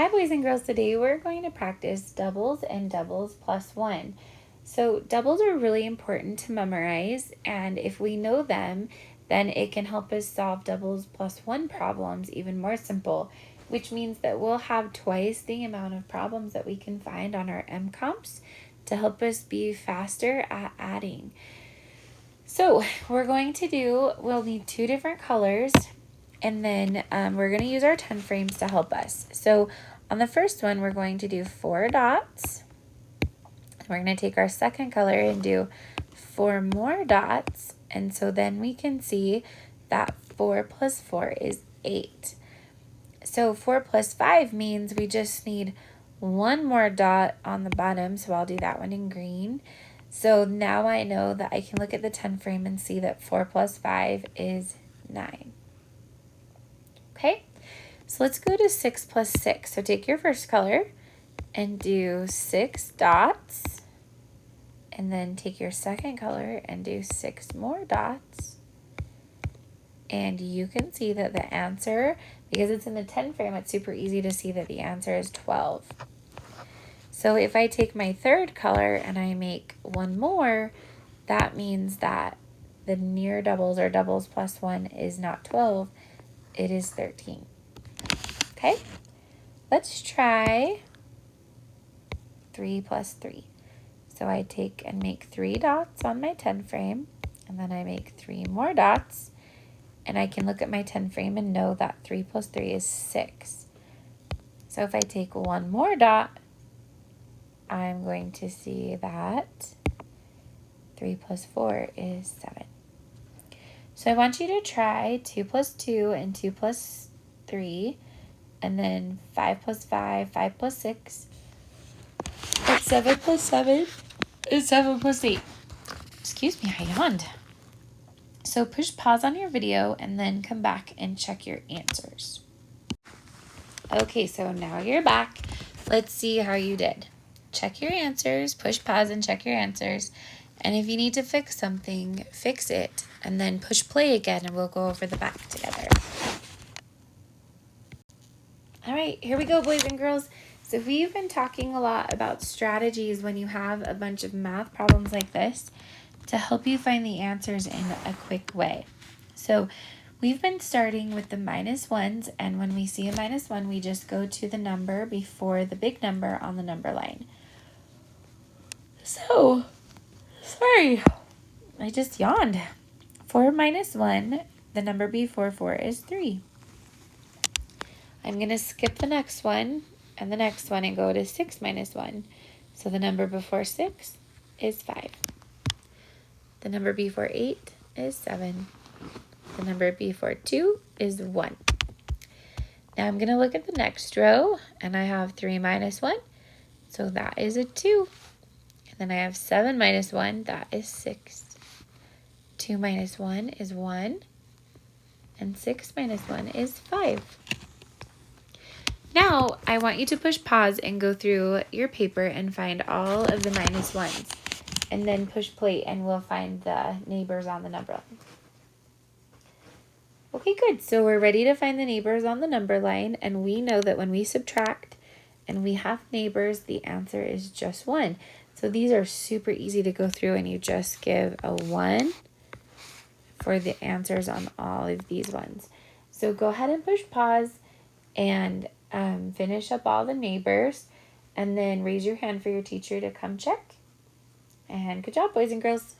Hi boys and girls, today we're going to practice doubles and doubles plus 1. So doubles are really important to memorize, and if we know them, then it can help us solve doubles plus 1 problems even more simple, which means that we'll have twice the amount of problems that we can find on our MComps to help us be faster at adding. So we'll need 2 different colors, and then we're going to use our 10 frames to help us. So on the first one, we're going to do 4 dots. We're going to take our second color and do 4 more dots. And so then we can see that 4 plus 4 is 8. So 4 plus 5 means we just need 1 more dot on the bottom. So I'll do that one in green. So now I know that I can look at the 10 frame and see that 4 plus 5 is 9. Okay, so let's go to 6 plus 6. So take your first color and do 6 dots. And then take your second color and do 6 more dots. And you can see that the answer, because it's in the 10 frame, it's super easy to see that the answer is 12. So if I take my third color and I make 1 more, that means that the near doubles or doubles plus 1 is not 12, it is 13. Okay, let's try 3 plus 3. So I take and make 3 dots on my 10 frame, and then I make 3 more dots, and I can look at my 10 frame and know that 3 plus 3 is 6. So if I take 1 more dot, I'm going to see that 3 plus 4 is 7. So I want you to try 2 plus 2 and 2 plus 3, and then 5 plus 5, 5 plus 6, and 7 plus 7 is 7 plus 8. Excuse me, I yawned. So push pause on your video and then come back and check your answers. Okay, so now you're back. Let's see how you did. Check your answers, push pause and check your answers. And if you need to fix something, fix it, and then push play again and we'll go over the back together. All right, here we go, boys and girls. So we've been talking a lot about strategies when you have a bunch of math problems like this to help you find the answers in a quick way. So we've been starting with the minus ones, and when we see a minus 1, we just go to the number before the big number on the number line. So, sorry, I just yawned. 4 minus 1, the number before 4 is 3. I'm going to skip the next one and the next one and go to 6 minus 1. So the number before 6 is 5. The number before 8 is 7. The number before 2 is 1. Now I'm going to look at the next row, and I have 3 minus 1, so that is a 2. And then I have 7 minus 1, that is 6. 2 minus 1 is 1. And 6 minus 1 is 5. Now, I want you to push pause and go through your paper and find all of the minus 1s. And then push play and we'll find the neighbors on the number line. Okay, good. So we're ready to find the neighbors on the number line. And we know that when we subtract and we have neighbors, the answer is just 1. So these are super easy to go through, and you just give a 1 for the answers on all of these ones. So go ahead and push pause and finish up all the neighbors, and then raise your hand for your teacher to come check. And good job, boys and girls.